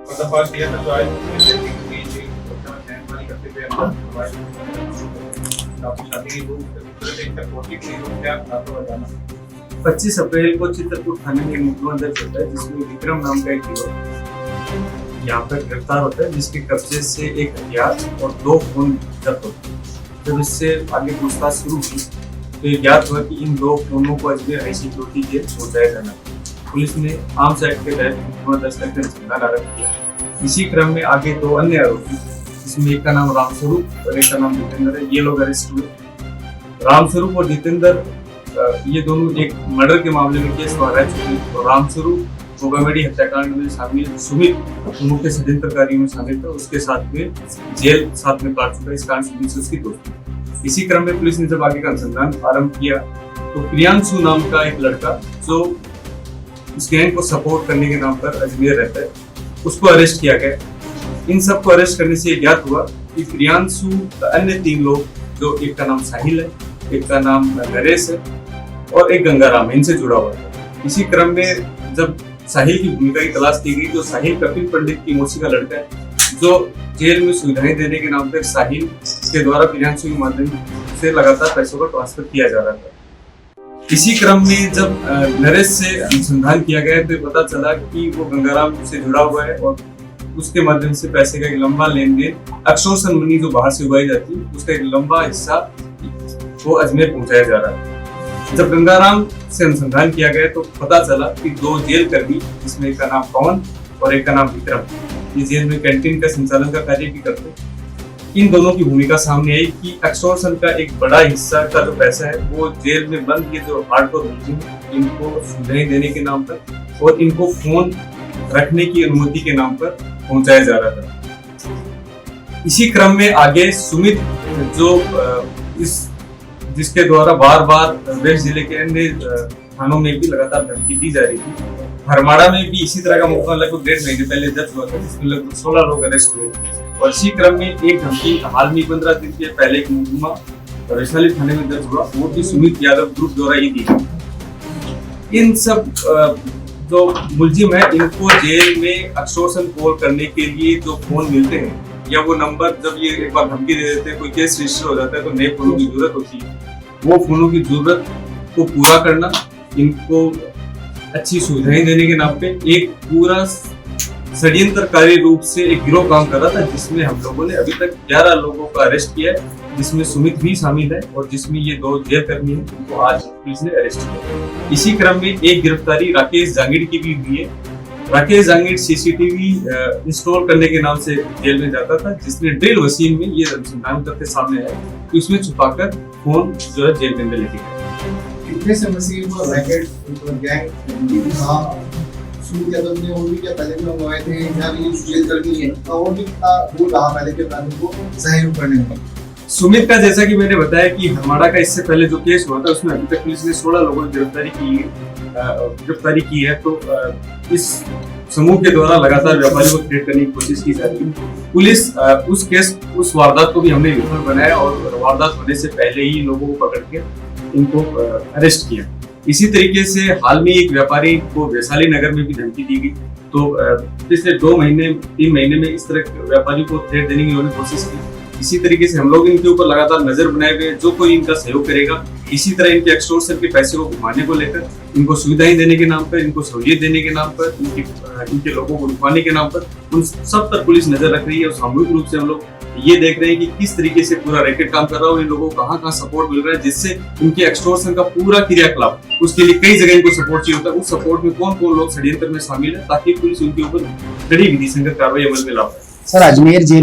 पर्दाफाश किया था, तो आज करते हुए शादी की क्या बताना। 25 अप्रैल को चित्रकूट थाने में मुकदमा दर्ज होता है जिसमें विक्रम नाम का एक युवक यहाँ पर गिरफ्तार होता है, जिसके कब्जे से एक हथियार और 2 फोन जब्त होते हैं। जब इससे आगे पूछताछ शुरू हुई तो ये ज्ञात हुआ कि इन 2 फोनों को अजमेर हाई सिक्योरिटी जेल पहुंचाया जाना। पुलिस ने आर्म्स एक्ट के तहत मुकदमा दर्ज करके अनुसंधान आरंभ किया। इसी क्रम में आगे 2 अन्य आरोपी, जिसमें एक का नाम रामस्वरूप और एक का नाम जितेंद्र है, ये लोग अरेस्ट हुए। रामस्वरूप और जितेंद्र ये दोनों एक मर्डर के मामले में केस रह चुके हैं। तो रामस्वरूप गोगामेडी हत्याकांड में शामिल सुमित मुख्य षड्यंत्रकारियों में शामिल था, उसके साथ में जेल साथ में काट चुका। इस कारण से उसकी दोस्ती। इसी क्रम में पुलिस ने जब आगे का अनुसंधान आरंभ किया तो प्रियांशु नाम का एक लड़का जो इस गैंग को सपोर्ट करने के नाम पर अजमेर रहता है, उसको अरेस्ट किया गया। इन सबको अरेस्ट करने से ज्ञात हुआ कि प्रियांशु अन्य 3 लोग, जो एक का नाम साहिल है, एक का नाम नरेश है और एक गंगाराम, इनसे जुड़ा हुआ है। इसी क्रम में जब साहिल की भूमिका की तलाश की गई तो साहिल कपिल पंडित की मौसी का लड़का है, जो जेल में सुविधाएं देने के नाम पर साहिल के द्वारा प्रियांशु के माध्यम से लगातार पैसों का ट्रांसफर किया जा रहा था। इसी क्रम में जब नरेश से अनुसंधान किया गया तो पता चला कि वो गंगाराम से जुड़ा हुआ है और उसके माध्यम से पैसे का एक लंबा लेन देन, एक्सटॉर्शन मनी जो बाहर से उगाई जाती है, उसका एक लंबा हिस्सा वो अजमेर पहुंचाया जा रहा है। जब गंगाराम से अनुसंधान किया गया तो पता चला कि 2 जेल कर्मी, जिसमें एक का नाम पवन और एक का नाम विक्रम, ये जेल में कैंटीन का संचालन का कार्य भी करते हैं। इन दोनों की भूमिका सामने आई कि एक्सटॉर्शन का एक बड़ा हिस्सा का जो पैसा है वो जेल में बंद ये जो हार्डकोर मुलजिम है, इनको सुविधाएं देने के नाम पर और इनको फोन रखने की अनुमति के नाम पर पहुंचाया जा रहा था। इसी क्रम में आगे सुमित, जो जिसके द्वारा बार बार वेस्ट जिले के अन्य थानों में भी लगातार धमकी दी जा रही थी, भरमाड़ा में भी इसी तरह का मुकदमा लगभग 1.5 महीने पहले दर्ज हुआ था, जिसमें लगभग 16 लोग अरेस्ट हुए। और इसी क्रम में एक धमकी हाल में 15 दिन के पहले एक मुकदमा वैशाली थाने में दर्ज हुआ, वो भी सुमित यादव ग्रुप द्वारा ही दी गई। इन सब जो मुलजिम है, इनको जेल में एक्सटॉर्शन कॉल करने के लिए जो फोन मिलते हैं या वो नंबर, जब ये एक बार धमकी दे देते हैं, कोई केस रजिस्टर हो जाता है तो नए फोनों की जरूरत होती है। वो फोनों की जरूरत को पूरा करना, इनको अच्छी सुविधाएं देने के नाम पे एक पूरा षड्यंत्रकारी रूप से एक गिरोह काम कर रहा था, जिसमें हम लोगों ने अभी तक 11 लोगों का अरेस्ट किया है, जिसमें सुमित भी शामिल है और जिसमें ये 2 जेल कर्मी हैं, उनको आज पुलिस ने अरेस्ट किया। इसी क्रम में एक गिरफ्तारी राकेश जांगिड़ की भी हुई है। राकेश जांगिड़ सीसीटीवी इंस्टॉल करने के नाम से जेल में जाता था, जिसने ड्रिल मशीन में ये अनुसंधान करते सामने आया कि उसमें छुपाकर फोन जो है जेल के अंदर लेके गया। कितने से मशीन को रैकेट गैंग सुमित यादव ने और भी क्या पहले भी मंगवाए थे, या ये जेल कर्मी है और भी वो रहा पहले के प्लान को सहयोग करने में। सुमित का जैसा कि मैंने बताया कि हमारा का इससे पहले जो केस हुआ था उसमें अभी तक पुलिस ने 16 लोगों की गिरफ्तारी की है। तो इस समूह के द्वारा लगातार व्यापारी को थ्रेट करने की कोशिश की जा रही है। पुलिस उस वारदात को भी हमने विफल बनाया और वारदात होने से पहले ही लोगों को पकड़ के इनको अरेस्ट किया। इसी तरीके से हाल में एक व्यापारी को वैशाली नगर में भी धमकी दी गई। तो पिछले 3 महीने में इस तरह व्यापारी को थ्रेट देने की उन्होंने कोशिश की। इसी तरीके से हम लोग इनके ऊपर लगातार नजर बनाए हुए, जो कोई इनका सहयोग करेगा, इसी तरह इनके एक्सटॉर्शन के पैसे को घुमाने को लेकर, इनको सुविधाएं देने के नाम पर, इनको सहूलियत देने के नाम पर, इनके लोगों को लुटवाने के नाम पर, उन सब पर पुलिस नजर रख रही है। और सामूहिक रूप से हम लोग ये देख रहे हैं कि किस तरीके से पूरा रैकेट काम कर रहा है और इन लोगों को कहाँ सपोर्ट मिल रहा है, जिससे इनके एक्सटॉर्शन का पूरा क्रियाकलाप, उसके लिए कई जगह इनको सपोर्ट चाहिए होता है। उस सपोर्ट में कौन कौन लोग षड्यंत्र में शामिल है, ताकि पुलिस उनके ऊपर कड़ी विधि संगत कार्रवाई अमल में ला पाए। Sir, Ajmer jail